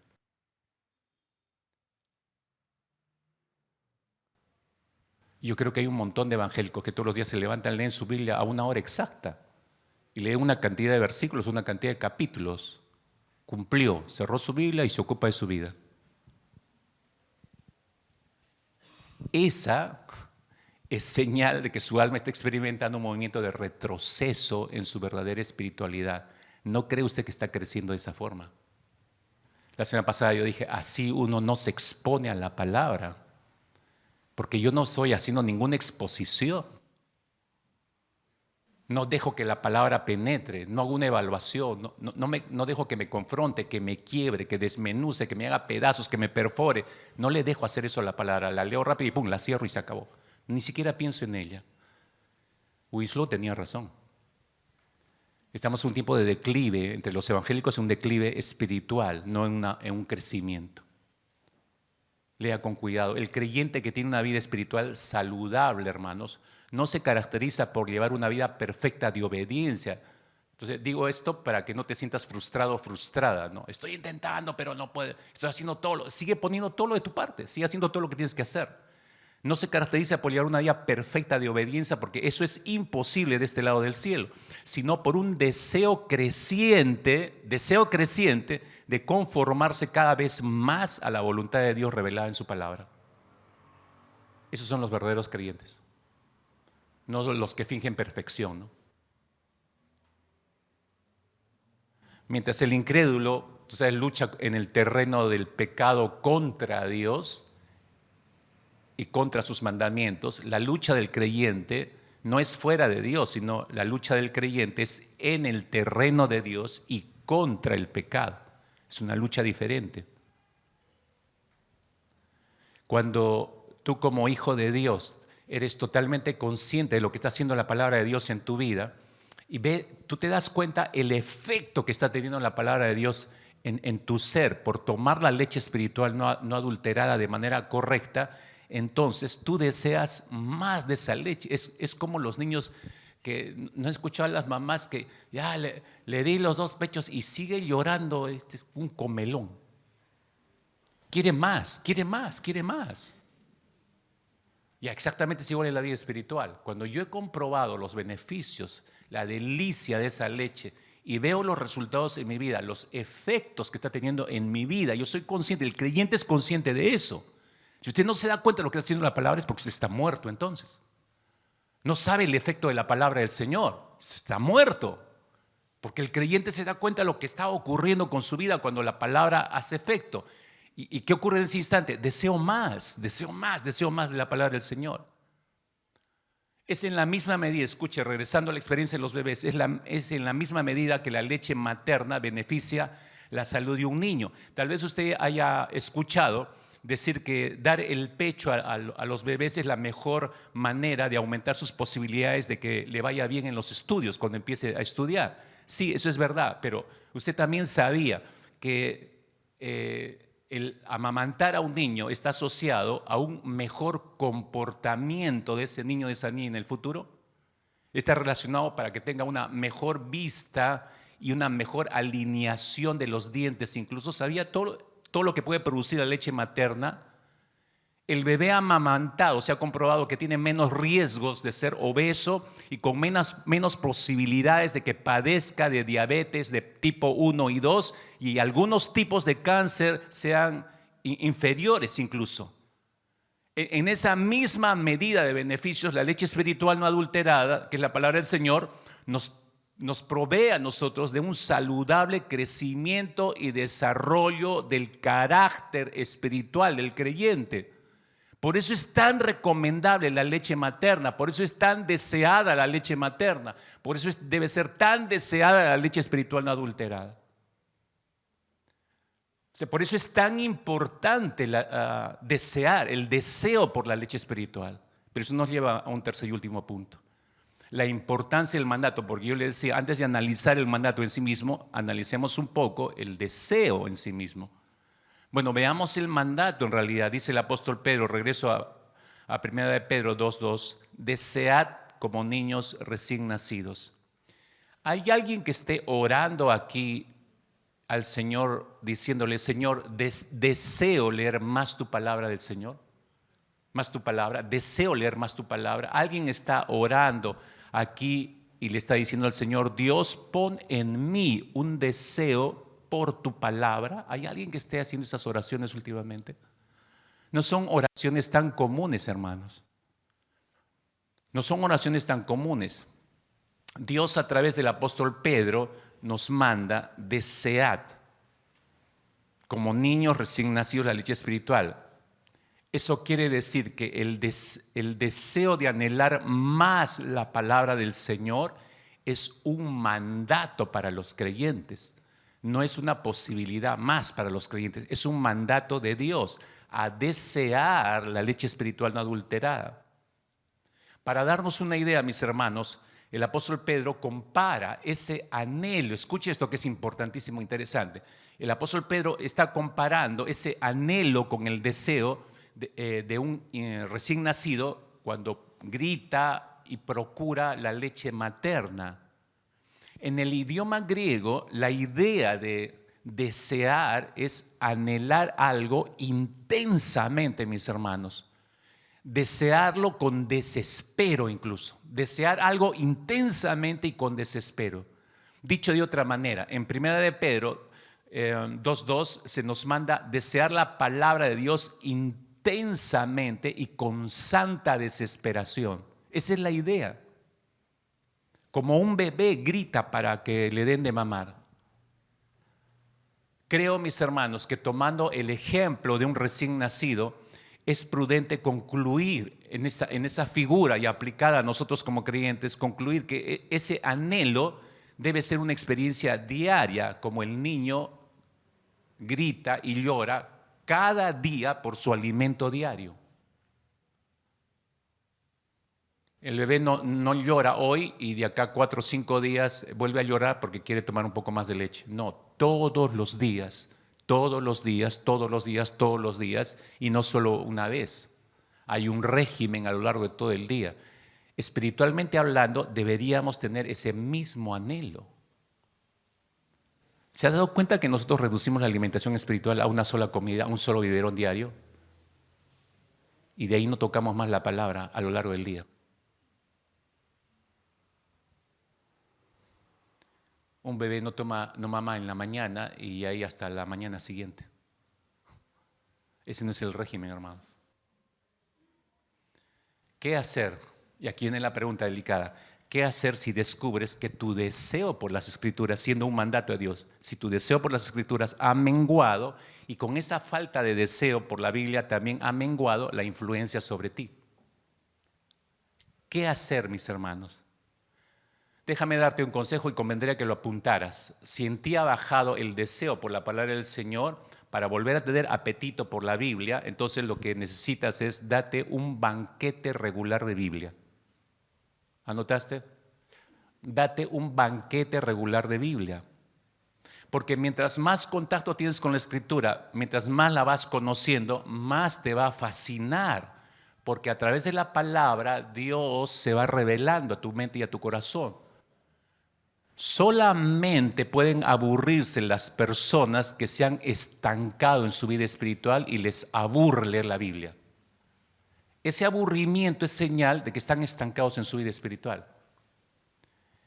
Speaker 1: Yo creo que hay un montón de evangélicos que todos los días se levantan, leen su Biblia a una hora exacta y leen una cantidad de versículos, una cantidad de capítulos. Cumplió, cerró su Biblia y se ocupa de su vida. Esa es señal de que su alma está experimentando un movimiento de retroceso en su verdadera espiritualidad. ¿No cree usted que está creciendo de esa forma? La semana pasada yo dije, así uno no se expone a la palabra, porque yo no estoy haciendo ninguna exposición. No dejo que la palabra penetre, no hago una evaluación, no dejo que me confronte, que me quiebre, que desmenuce, que me haga pedazos, que me perfore. No le dejo hacer eso a la palabra, la leo rápido y pum, la cierro y se acabó. Ni siquiera pienso en ella. Winslow tenía razón. Estamos en un tiempo de declive, entre los evangélicos, un declive espiritual, no en un crecimiento. Lea con cuidado. El creyente que tiene una vida espiritual saludable, hermanos, no se caracteriza por llevar una vida perfecta de obediencia. Entonces digo esto para que no te sientas frustrado o frustrada, ¿no? Estoy intentando, pero no puedo. Estoy haciendo todo. Sigue poniendo todo lo de tu parte. Sigue haciendo todo lo que tienes que hacer. No se caracteriza por llevar una vida perfecta de obediencia, porque eso es imposible de este lado del cielo, sino por un deseo creciente de conformarse cada vez más a la voluntad de Dios revelada en su palabra. Esos son los verdaderos creyentes, no los que fingen perfección, ¿no? Mientras el incrédulo, tú sabes, lucha en el terreno del pecado contra Dios y contra sus mandamientos, la lucha del creyente no es fuera de Dios, sino la lucha del creyente es en el terreno de Dios y contra el pecado. Es una lucha diferente. Cuando tú como hijo de Dios eres totalmente consciente de lo que está haciendo la palabra de Dios en tu vida y tú te das cuenta el efecto que está teniendo la palabra de Dios en tu ser por tomar la leche espiritual no adulterada de manera correcta, entonces tú deseas más de esa leche. Es como los niños que no he escuchado a las mamás que ya le di los 2 pechos y sigue llorando, este es un comelón. Quiere más, quiere más, quiere más. Ya exactamente es igual en la vida espiritual. Cuando yo he comprobado los beneficios, la delicia de esa leche y veo los resultados en mi vida, los efectos que está teniendo en mi vida, yo soy consciente, el creyente es consciente de eso. Si usted no se da cuenta de lo que está haciendo la palabra es porque usted está muerto entonces. No sabe el efecto de la palabra del Señor, está muerto. Porque el creyente se da cuenta de lo que está ocurriendo con su vida cuando la palabra hace efecto. ¿Y qué ocurre en ese instante? Deseo más, deseo más, deseo más de la palabra del Señor. Es en la misma medida, escuche, regresando a la experiencia de los bebés, es en la misma medida que la leche materna beneficia la salud de un niño. Tal vez usted haya escuchado decir que dar el pecho a los bebés es la mejor manera de aumentar sus posibilidades de que le vaya bien en los estudios cuando empiece a estudiar. Sí, eso es verdad, pero usted también sabía que el amamantar a un niño está asociado a un mejor comportamiento de ese niño, de esa niña en el futuro. Está relacionado para que tenga una mejor vista y una mejor alineación de los dientes. Incluso sabía todo lo que puede producir la leche materna. El bebé amamantado se ha comprobado que tiene menos riesgos de ser obeso y con menos posibilidades de que padezca de diabetes de tipo 1 y 2 y algunos tipos de cáncer sean inferiores incluso. En esa misma medida de beneficios, la leche espiritual no adulterada, que es la palabra del Señor, nos provee a nosotros de un saludable crecimiento y desarrollo del carácter espiritual del creyente. Por eso es tan recomendable la leche materna, por eso es tan deseada la leche materna, por eso debe ser tan deseada la leche espiritual no adulterada. O sea, por eso es tan importante desear, el deseo por la leche espiritual. Pero eso nos lleva a un tercer y último punto. la importancia del mandato, porque yo le decía, antes de analizar el mandato en sí mismo, analicemos un poco el deseo en sí mismo. Bueno, veamos el mandato en realidad. Dice el apóstol Pedro, regreso a 1 de Pedro 2:2, desead como niños recién nacidos. ¿Hay alguien que esté orando aquí al Señor diciéndole, Señor, deseo leer más tu palabra del Señor? Más tu palabra, deseo leer más tu palabra. Alguien está orando aquí y le está diciendo al Señor, Dios, pon en mí un deseo por tu palabra. ¿Hay alguien que esté haciendo esas oraciones últimamente? No son oraciones tan comunes, hermanos. No son oraciones tan comunes. Dios a través del apóstol Pedro nos manda desead como niños recién nacidos la leche espiritual. Eso quiere decir que el deseo de anhelar más la palabra del Señor es un mandato para los creyentes. No es una posibilidad más para los creyentes, es un mandato de Dios a desear la leche espiritual no adulterada. Para darnos una idea, mis hermanos, el apóstol Pedro compara ese anhelo, escuche esto que es importantísimo, interesante. El apóstol Pedro está comparando ese anhelo con el deseo de un recién nacido cuando grita y procura la leche materna. En el idioma griego, la idea de desear es anhelar algo intensamente, mis hermanos. Desearlo con desespero incluso. Desear algo intensamente y con desespero. Dicho de otra manera, en 1 de Pedro 2:2 se nos manda desear la palabra de Dios intensamente y con santa desesperación. Esa es la idea. Como un bebé grita para que le den de mamar. Creo, mis hermanos, que tomando el ejemplo de un recién nacido, es prudente concluir en esa figura y aplicada a nosotros como creyentes, concluir que ese anhelo debe ser una experiencia diaria, como el niño grita y llora cada día por su alimento diario. El bebé no llora hoy y de acá 4 o 5 días vuelve a llorar porque quiere tomar un poco más de leche. No, todos los días, todos los días, todos los días, todos los días, y no solo una vez. Hay un régimen a lo largo de todo el día. Espiritualmente hablando, deberíamos tener ese mismo anhelo. ¿Se ha dado cuenta que nosotros reducimos la alimentación espiritual a una sola comida, a un solo biberón diario? Y de ahí no tocamos más la palabra a lo largo del día. Un bebé no mama en la mañana y ahí hasta la mañana siguiente. Ese no es el régimen, hermanos. ¿Qué hacer? Y aquí viene la pregunta delicada. ¿Qué hacer si descubres que tu deseo por las Escrituras, siendo un mandato de Dios, si tu deseo por las Escrituras ha menguado y con esa falta de deseo por la Biblia también ha menguado la influencia sobre ti? ¿Qué hacer, mis hermanos? Déjame darte un consejo y convendría que lo apuntaras. Si en ti ha bajado el deseo por la palabra del Señor, para volver a tener apetito por la Biblia, entonces lo que necesitas es date un banquete regular de Biblia. ¿Anotaste? Date un banquete regular de Biblia. Porque mientras más contacto tienes con la Escritura, mientras más la vas conociendo, más te va a fascinar. Porque a través de la palabra Dios se va revelando a tu mente y a tu corazón. Solamente pueden aburrirse las personas que se han estancado en su vida espiritual y les aburre leer la Biblia. Ese aburrimiento es señal de que están estancados en su vida espiritual.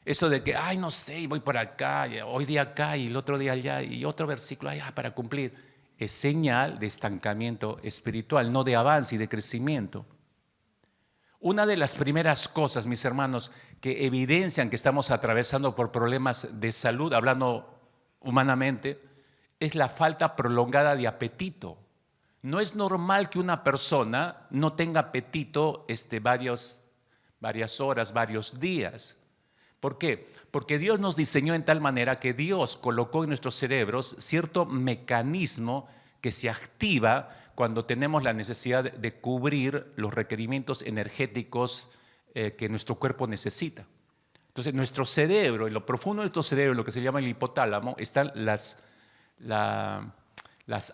Speaker 1: Eso de que, ay, no sé, voy por acá, hoy día acá y el otro día allá y otro versículo allá para cumplir, es señal de estancamiento espiritual, no de avance y de crecimiento. Una de las primeras cosas, mis hermanos, que evidencian que estamos atravesando por problemas de salud, hablando humanamente, es la falta prolongada de apetito. No es normal que una persona no tenga apetito varias horas, varios días. ¿Por qué? Porque Dios nos diseñó en tal manera que Dios colocó en nuestros cerebros cierto mecanismo que se activa cuando tenemos la necesidad de cubrir los requerimientos energéticos que nuestro cuerpo necesita. Entonces, nuestro cerebro, en lo profundo de nuestro cerebro, lo que se llama el hipotálamo, están las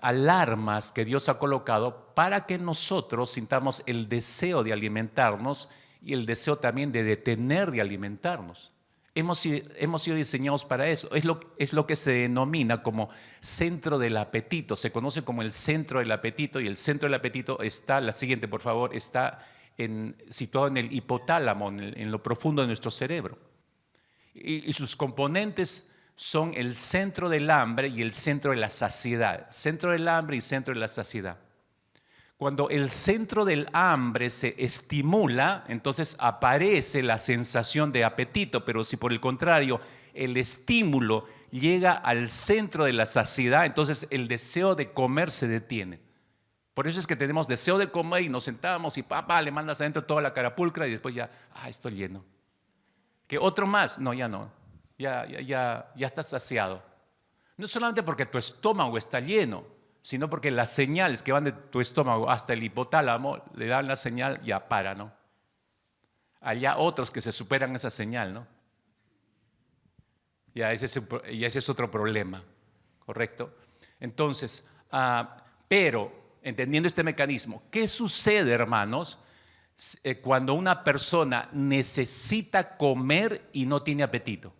Speaker 1: alarmas que Dios ha colocado para que nosotros sintamos el deseo de alimentarnos y el deseo también de detener de alimentarnos. Hemos sido diseñados para eso. Es lo que se denomina como centro del apetito. Se conoce como el centro del apetito, y el centro del apetito está, la siguiente por favor, está situado en el hipotálamo, en lo profundo de nuestro cerebro. Y sus componentes son el centro del hambre y el centro de la saciedad. Centro del hambre y centro de la saciedad. Cuando el centro del hambre se estimula, entonces aparece la sensación de apetito, pero si por el contrario el estímulo llega al centro de la saciedad, entonces el deseo de comer se detiene. Por eso es que tenemos deseo de comer y nos sentamos y papá le mandas adentro toda la carapulcra y después ya, estoy lleno. ¿Que otro más? No, ya no. Ya estás saciado. No solamente porque tu estómago está lleno, sino porque las señales que van de tu estómago hasta el hipotálamo le dan la señal, ya para, ¿no? Allá otros que se superan esa señal, ¿no? Ya ese es otro problema, ¿correcto? Entonces, pero entendiendo este mecanismo, ¿qué sucede, hermanos, cuando una persona necesita comer y no tiene apetito?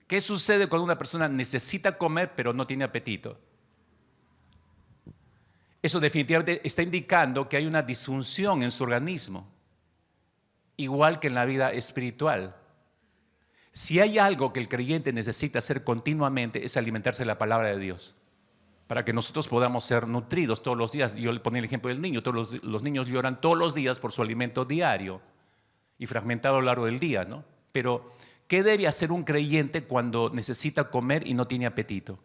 Speaker 1: ¿Qué sucede cuando una persona necesita comer pero no tiene apetito? Eso definitivamente está indicando que hay una disfunción en su organismo, igual que en la vida espiritual. Si hay algo que el creyente necesita hacer continuamente es alimentarse de la palabra de Dios, para que nosotros podamos ser nutridos todos los días. Yo le ponía el ejemplo del niño, todos los niños lloran todos los días por su alimento diario y fragmentado a lo largo del día, ¿no? Pero ¿qué debe hacer un creyente cuando necesita comer y no tiene apetito?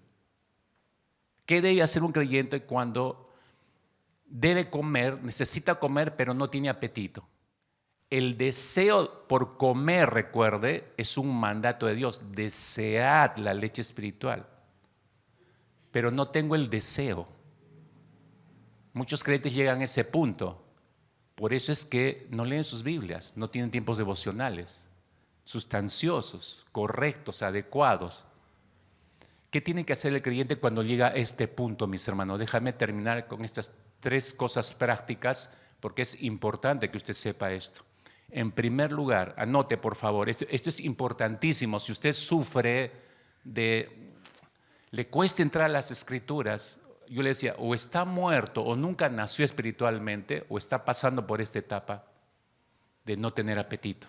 Speaker 1: ¿Qué debe hacer un creyente cuando debe comer, necesita comer, pero no tiene apetito? El deseo por comer, recuerde, es un mandato de Dios. Desead la leche espiritual. Pero no tengo el deseo. Muchos creyentes llegan a ese punto. Por eso es que no leen sus Biblias, no tienen tiempos devocionales sustanciosos, correctos, adecuados. ¿Qué tiene que hacer el creyente cuando llega a este punto, mis hermanos? Déjame terminar con estas 3 cosas prácticas, porque es importante que usted sepa esto. En primer lugar, anote por favor, esto es importantísimo. Si usted sufre le cuesta entrar a las escrituras, yo le decía, o está muerto o nunca nació espiritualmente, o está pasando por esta etapa de no tener apetito.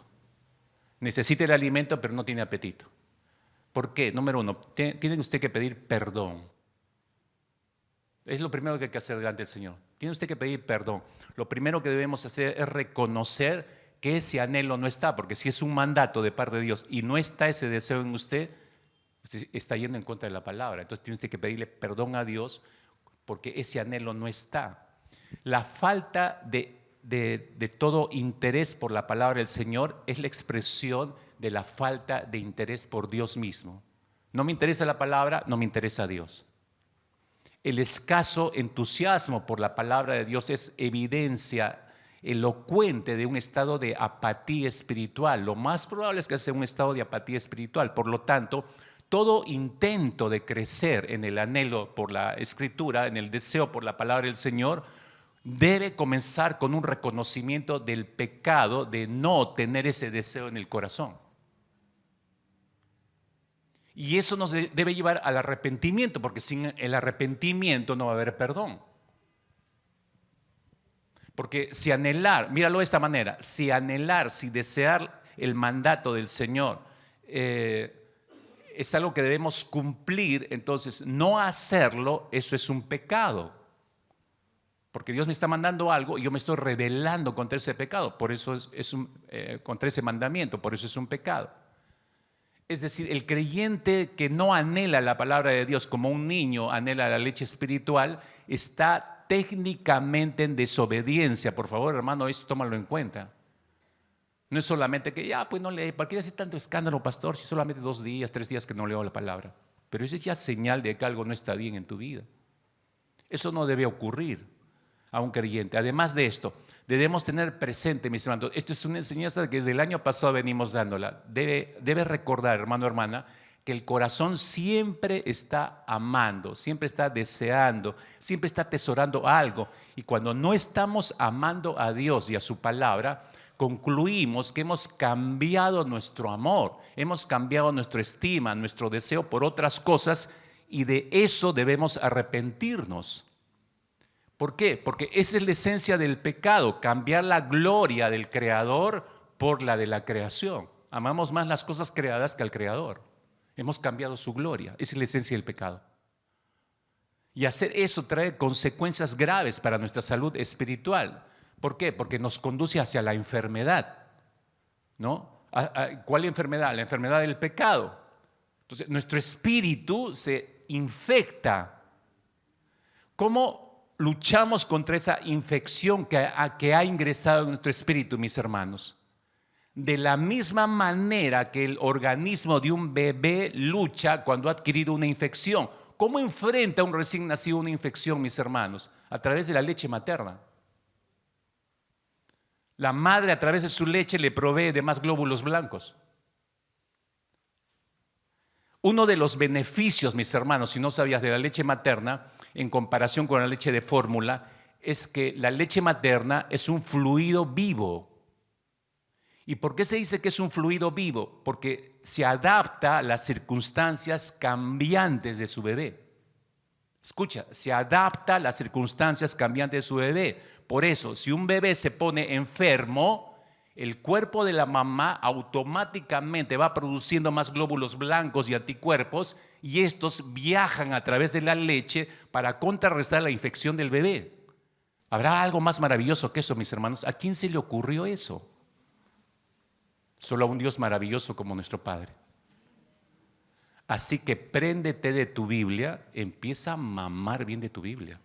Speaker 1: Necesita el alimento, pero no tiene apetito. ¿Por qué? Número 1, tiene usted que pedir perdón. Es lo primero que hay que hacer delante del Señor. Tiene usted que pedir perdón. Lo primero que debemos hacer es reconocer que ese anhelo no está, porque si es un mandato de parte de Dios y no está ese deseo en usted está yendo en contra de la palabra. Entonces tiene usted que pedirle perdón a Dios porque ese anhelo no está. La falta de todo interés por la palabra del Señor es la expresión de la falta de interés por Dios mismo. No me interesa la palabra, no me interesa Dios. El escaso entusiasmo por la palabra de Dios es evidencia elocuente de un estado de apatía espiritual. Lo más probable es que sea un estado de apatía espiritual. Por lo tanto, todo intento de crecer en el anhelo por la Escritura, en el deseo por la palabra del Señor, debe comenzar con un reconocimiento del pecado de no tener ese deseo en el corazón. Y eso nos debe llevar al arrepentimiento, porque sin el arrepentimiento no va a haber perdón. Porque si anhelar, míralo de esta manera, si desear el mandato del Señor es algo que debemos cumplir, entonces no hacerlo, eso es un pecado. Porque Dios me está mandando algo y yo me estoy rebelando contra ese pecado, por eso contra ese mandamiento, por eso es un pecado. Es decir, el creyente que no anhela la palabra de Dios como un niño anhela la leche espiritual, está técnicamente en desobediencia. Por favor, hermano, esto tómalo en cuenta. No es solamente que pues no lee, ¿para qué hace tanto escándalo, pastor? Si solamente 2 días, 3 días que no leo la palabra. Pero eso es ya señal de que algo no está bien en tu vida. Eso no debe ocurrir a un creyente. Además de esto, debemos tener presente, mis hermanos. Esto es una enseñanza que desde el año pasado venimos dándola. Debe recordar, hermano, hermana, que el corazón siempre está amando, siempre está deseando, siempre está atesorando algo. Y cuando no estamos amando a Dios y a su palabra, concluimos que hemos cambiado nuestro amor, hemos cambiado nuestra estima, nuestro deseo por otras cosas, y de eso debemos arrepentirnos. ¿Por qué? Porque esa es la esencia del pecado, cambiar la gloria del Creador por la de la creación. Amamos más las cosas creadas que al Creador. Hemos cambiado su gloria. Esa es la esencia del pecado. Y hacer eso trae consecuencias graves para nuestra salud espiritual. ¿Por qué? Porque nos conduce hacia la enfermedad, ¿no? ¿Cuál enfermedad? La enfermedad del pecado. Entonces, nuestro espíritu se infecta. ¿Cómo luchamos contra esa infección que ha ingresado en nuestro espíritu, mis hermanos? De la misma manera que el organismo de un bebé lucha cuando ha adquirido una infección. ¿Cómo enfrenta un recién nacido una infección, mis hermanos? A través de la leche materna. La madre, a través de su leche, le provee de más glóbulos blancos. Uno de los beneficios, mis hermanos, si no sabías, de la leche materna en comparación con la leche de fórmula, es que la leche materna es un fluido vivo. ¿Y por qué se dice que es un fluido vivo? Porque se adapta a las circunstancias cambiantes de su bebé. Escucha, se adapta a las circunstancias cambiantes de su bebé. Por eso, si un bebé se pone enfermo, el cuerpo de la mamá automáticamente va produciendo más glóbulos blancos y anticuerpos, y estos viajan a través de la leche para contrarrestar la infección del bebé. ¿Habrá algo más maravilloso que eso, mis hermanos? ¿A quién se le ocurrió eso? Solo a un Dios maravilloso como nuestro Padre. Así que préndete de tu Biblia, empieza a mamar bien de tu Biblia.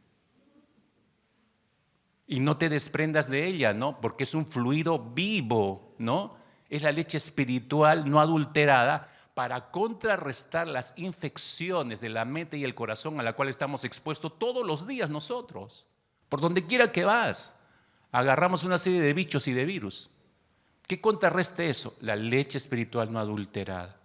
Speaker 1: Y no te desprendas de ella, ¿no? Porque es un fluido vivo, ¿no? Es la leche espiritual no adulterada para contrarrestar las infecciones de la mente y el corazón a la cual estamos expuestos todos los días nosotros. Por donde quiera que vas, agarramos una serie de bichos y de virus. ¿Qué contrarreste eso? La leche espiritual no adulterada.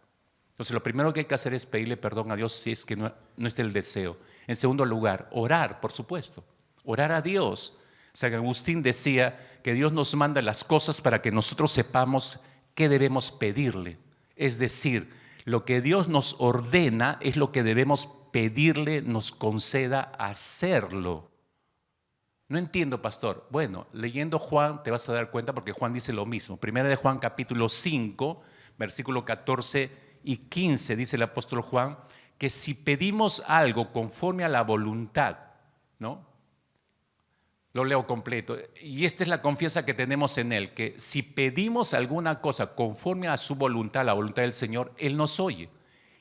Speaker 1: Entonces, lo primero que hay que hacer es pedirle perdón a Dios si es que no está el deseo. En segundo lugar, orar, por supuesto. Orar a Dios. San Agustín decía que Dios nos manda las cosas para que nosotros sepamos qué debemos pedirle. Es decir, lo que Dios nos ordena es lo que debemos pedirle nos conceda hacerlo. No entiendo, pastor. Bueno, leyendo Juan te vas a dar cuenta, porque Juan dice lo mismo. Primera de Juan capítulo 5, versículo 14 y 15, dice el apóstol Juan, que si pedimos algo conforme a la voluntad, ¿no? Lo leo completo. Y esta es la confianza que tenemos en Él, que si pedimos alguna cosa conforme a su voluntad, la voluntad del Señor, Él nos oye.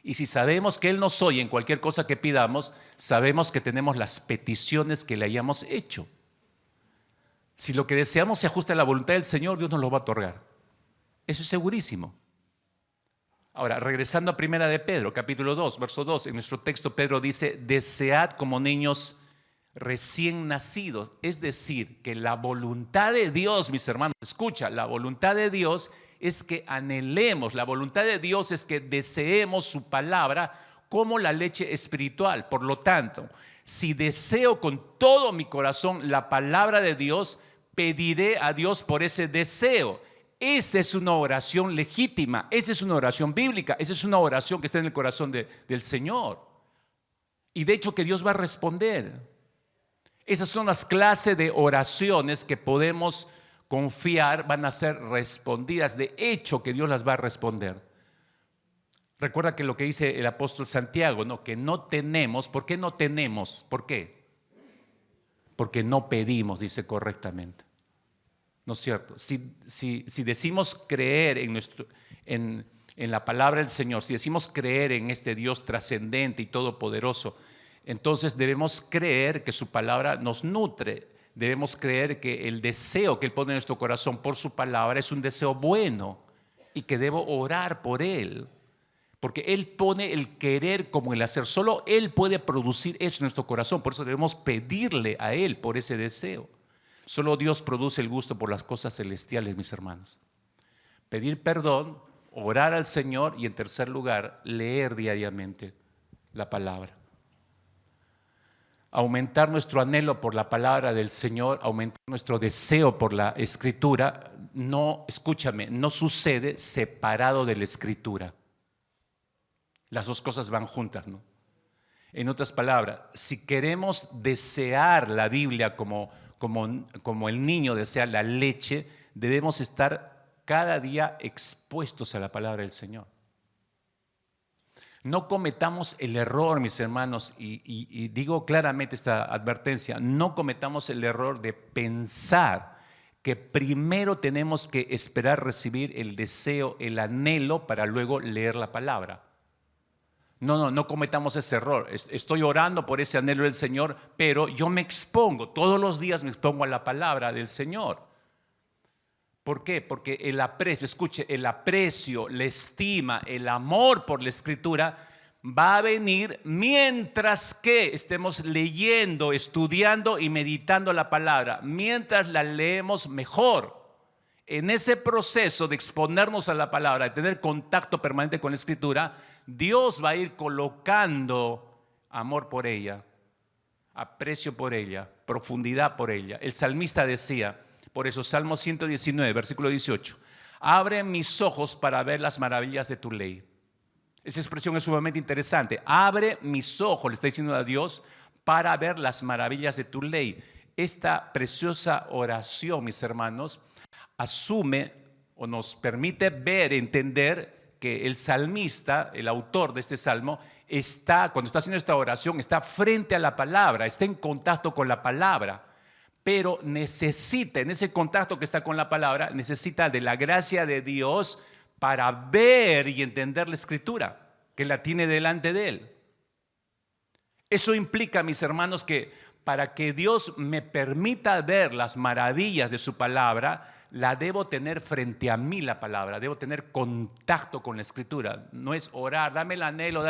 Speaker 1: Y si sabemos que Él nos oye en cualquier cosa que pidamos, sabemos que tenemos las peticiones que le hayamos hecho. Si lo que deseamos se ajusta a la voluntad del Señor, Dios nos lo va a otorgar. Eso es segurísimo. Ahora, regresando a Primera de Pedro, capítulo 2, verso 2, en nuestro texto Pedro dice, desead como niños recién nacidos. Es decir, que la voluntad de Dios, mis hermanos, escucha, la voluntad de Dios es que anhelemos, la voluntad de Dios es que deseemos su palabra como la leche espiritual. Por lo tanto, si deseo con todo mi corazón la palabra de Dios, pediré a Dios por ese deseo. Esa es una oración legítima, esa es una oración bíblica, esa es una oración que está en el corazón del Señor. Y de hecho que Dios va a responder. Esas son las clases de oraciones que podemos confiar van a ser respondidas. De hecho que Dios las va a responder. Recuerda que lo que dice el apóstol Santiago, ¿no? Que no tenemos. ¿Por qué no tenemos? ¿Por qué? Porque no pedimos, dice correctamente. ¿No es cierto? Si decimos creer en la palabra del Señor, si decimos creer en este Dios trascendente y todopoderoso, entonces debemos creer que su palabra nos nutre. Debemos creer que el deseo que Él pone en nuestro corazón por su palabra es un deseo bueno y que debo orar por Él. Porque Él pone el querer como el hacer. Solo Él puede producir eso en nuestro corazón. Por eso debemos pedirle a Él por ese deseo. Solo Dios produce el gusto por las cosas celestiales, mis hermanos. Pedir perdón, orar al Señor y en tercer lugar, leer diariamente la palabra. Aumentar nuestro anhelo por la palabra del Señor, aumentar nuestro deseo por la Escritura, no, escúchame, no sucede separado de la Escritura. Las dos cosas van juntas, ¿no? En otras palabras, si queremos desear la Biblia como el niño desea la leche, debemos estar cada día expuestos a la palabra del Señor. No cometamos el error, mis hermanos, y digo claramente esta advertencia, no cometamos el error de pensar que primero tenemos que esperar recibir el deseo, el anhelo para luego leer la palabra. No cometamos ese error. Estoy orando por ese anhelo del Señor, pero yo me expongo, todos los días me expongo a la palabra del Señor. ¿Por qué? Porque el aprecio, escuche, el aprecio, la estima, el amor por la Escritura va a venir mientras que estemos leyendo, estudiando y meditando la palabra. Mientras la leemos mejor. En ese proceso de exponernos a la palabra, de tener contacto permanente con la Escritura, Dios va a ir colocando amor por ella, aprecio por ella, profundidad por ella. El salmista decía, por eso, Salmo 119, versículo 18, abre mis ojos para ver las maravillas de tu ley. Esa expresión es sumamente interesante. Abre mis ojos, le está diciendo a Dios, para ver las maravillas de tu ley. Esta preciosa oración, mis hermanos, asume o nos permite ver, entender que el salmista, el autor de este salmo, cuando está haciendo esta oración, está frente a la palabra, está en contacto con la palabra, pero necesita, en ese contacto que está con la palabra, necesita de la gracia de Dios para ver y entender la Escritura, que la tiene delante de él. Eso implica, mis hermanos, que para que Dios me permita ver las maravillas de su palabra, la debo tener frente a mí la palabra, debo tener contacto con la Escritura. No es orar, dame el anhelo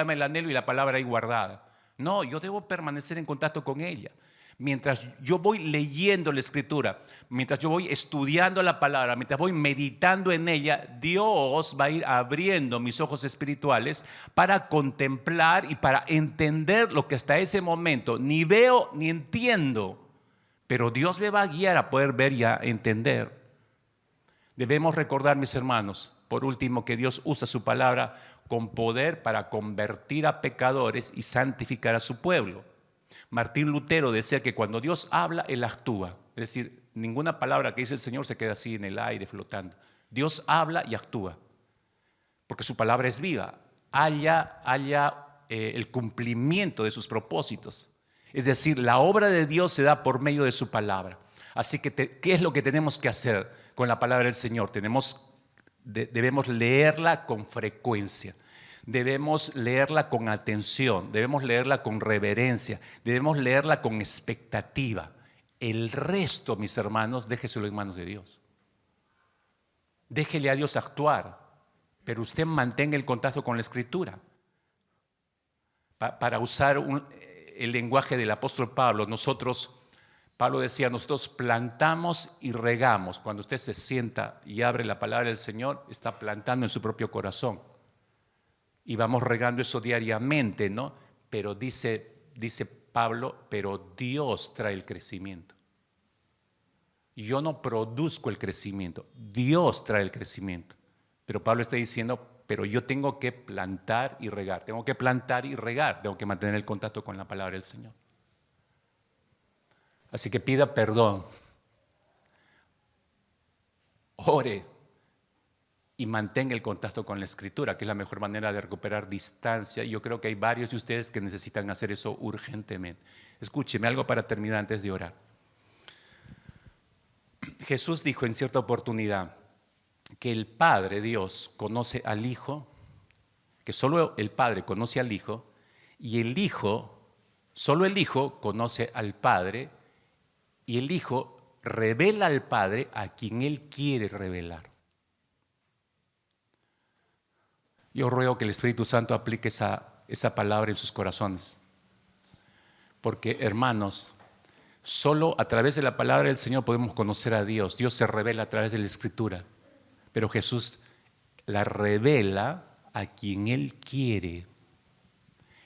Speaker 1: y la palabra ahí guardada. No, yo debo permanecer en contacto con ella. Mientras yo voy leyendo la Escritura, mientras yo voy estudiando la palabra, mientras voy meditando en ella, Dios va a ir abriendo mis ojos espirituales para contemplar y para entender lo que hasta ese momento ni veo ni entiendo. Pero Dios me va a guiar a poder ver y a entender. Debemos recordar, mis hermanos, por último, que Dios usa su palabra con poder para convertir a pecadores y santificar a su pueblo. Martín Lutero decía que cuando Dios habla, Él actúa. Es decir, ninguna palabra que dice el Señor se queda así en el aire flotando. Dios habla y actúa, porque su palabra es viva. Haya el cumplimiento de sus propósitos. Es decir, la obra de Dios se da por medio de su palabra. Así que, ¿qué es lo que tenemos que hacer con la palabra del Señor? Debemos leerla con frecuencia. Debemos leerla con atención, debemos leerla con reverencia, debemos leerla con expectativa. El resto, mis hermanos, déjeselo en manos de Dios. Déjele a Dios actuar, pero usted mantenga el contacto con la Escritura. Para usar el lenguaje del apóstol Pablo, Pablo decía, nosotros plantamos y regamos. Cuando usted se sienta y abre la palabra del Señor, está plantando en su propio corazón. Y vamos regando eso diariamente, ¿no? Pero dice Pablo, pero Dios trae el crecimiento. Yo no produzco el crecimiento, Dios trae el crecimiento. Pero Pablo está diciendo, pero yo tengo que plantar y regar, tengo que plantar y regar, tengo que mantener el contacto con la palabra del Señor. Así que pida perdón, ore y mantenga el contacto con la Escritura, que es la mejor manera de recuperar distancia. Y yo creo que hay varios de ustedes que necesitan hacer eso urgentemente. Escúcheme algo para terminar antes de orar. Jesús dijo en cierta oportunidad que el Padre, Dios, conoce al Hijo, que solo el Padre conoce al Hijo, y el Hijo, solo el Hijo conoce al Padre, y el Hijo revela al Padre a quien Él quiere revelar. Yo ruego que el Espíritu Santo aplique esa palabra en sus corazones. Porque, hermanos, Solo a través de la palabra del Señor podemos conocer a Dios. Dios se revela a través de la Escritura, pero Jesús la revela a quien Él quiere.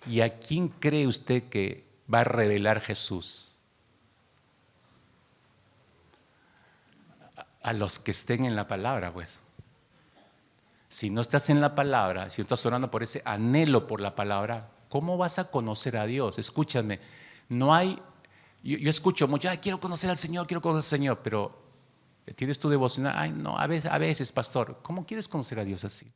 Speaker 1: ¿Y a quién cree usted que va a revelar Jesús? A los que estén en la palabra, pues. Si no estás en la palabra, si no estás orando por ese anhelo por la palabra, ¿cómo vas a conocer a Dios? Escúchame, no hay, yo escucho mucho, ay, quiero conocer al Señor, pero ¿tienes tu devocional? Ay, no, a veces, pastor, ¿cómo quieres conocer a Dios así?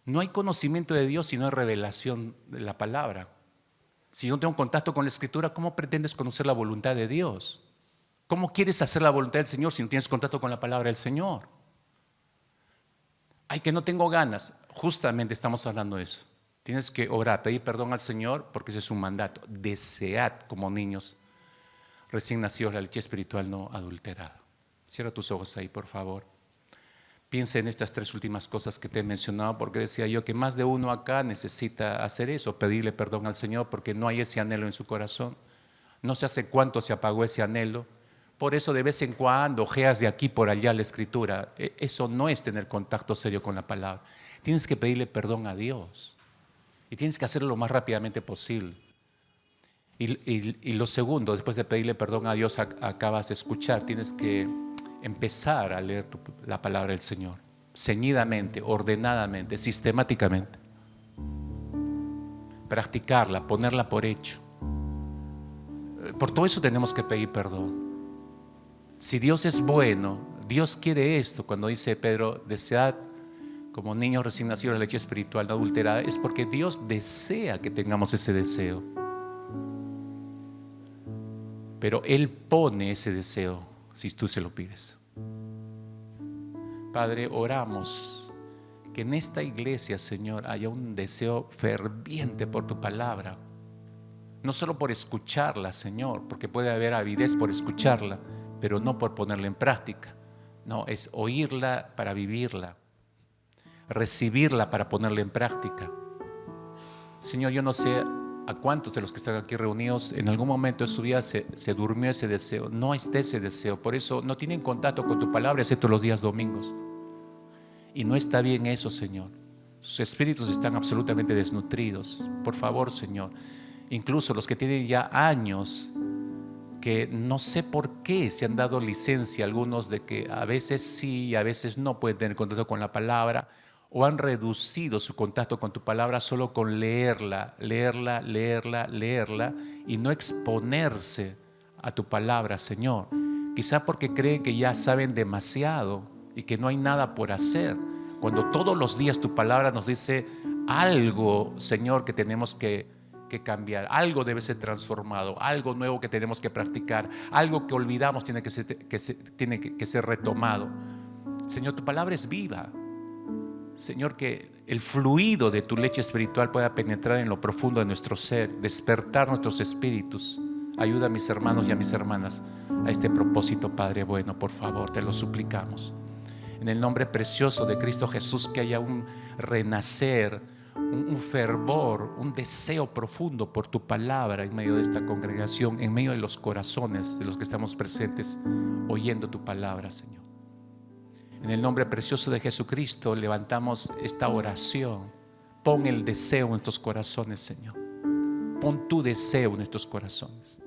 Speaker 1: No hay conocimiento de Dios si no hay revelación de la palabra. Si no tengo contacto con la Escritura, ¿cómo pretendes conocer la voluntad de Dios? ¿Cómo quieres hacer la voluntad del Señor si no tienes contacto con la palabra del Señor? Ay, que no tengo ganas. Justamente estamos hablando de eso. Tienes que orar, pedir perdón al Señor porque ese es un mandato. Desead como niños recién nacidos la leche espiritual no adulterada. Cierra tus ojos ahí, por favor. Piensa en estas 3 últimas cosas que te he mencionado, porque decía yo que más de uno acá necesita hacer eso, pedirle perdón al Señor porque no hay ese anhelo en su corazón. No sé hace cuánto se apagó ese anhelo. Por eso de vez en cuando ojeas de aquí por allá la Escritura. Eso no es tener contacto serio con la palabra. Tienes que pedirle perdón a Dios y tienes que hacerlo lo más rápidamente posible. Y lo segundo, después de pedirle perdón a Dios, acabas de escuchar, tienes que empezar a leer la palabra del Señor, ceñidamente, ordenadamente, sistemáticamente. Practicarla, ponerla por hecho. Por todo eso tenemos que pedir perdón. Si Dios es bueno, Dios quiere esto. Cuando dice Pedro, desead como niños recién nacidos la leche espiritual no adulterada, es porque Dios desea que tengamos ese deseo. Pero Él pone ese deseo si tú se lo pides. Padre, oramos que en esta iglesia, Señor, haya un deseo ferviente por tu palabra. No solo por escucharla, Señor, porque puede haber avidez por escucharla, pero no por ponerla en práctica. No, es oírla para vivirla, recibirla para ponerla en práctica. Señor, yo no sé a cuántos de los que están aquí reunidos en algún momento de su vida se durmió ese deseo. No está ese deseo, por eso no tienen contacto con tu palabra excepto los días domingos. Y no está bien eso, Señor. Sus espíritus están absolutamente desnutridos. Por favor, Señor, incluso los que tienen ya años, que no sé por qué se han dado licencia algunos de que a veces sí y a veces no pueden tener contacto con la palabra, o han reducido su contacto con tu palabra solo con leerla y no exponerse a tu palabra, Señor. Quizá porque creen que ya saben demasiado y que no hay nada por hacer, cuando todos los días tu palabra nos dice algo, Señor, que tenemos que cambiar, algo debe ser transformado, algo nuevo que tenemos que practicar, algo que olvidamos tiene que ser retomado. Señor, tu palabra es viva. Señor, que el fluido de tu leche espiritual pueda penetrar en lo profundo de nuestro ser, despertar nuestros espíritus. Ayuda a mis hermanos y a mis hermanas a este propósito, Padre bueno, por favor, te lo suplicamos. En el nombre precioso de Cristo Jesús, que haya un renacer, un fervor, un deseo profundo por tu palabra en medio de esta congregación, en medio de los corazones de los que estamos presentes oyendo tu palabra, Señor. En el nombre precioso de Jesucristo levantamos esta oración. Pon el deseo en nuestros corazones, Señor. Pon tu deseo en nuestros corazones.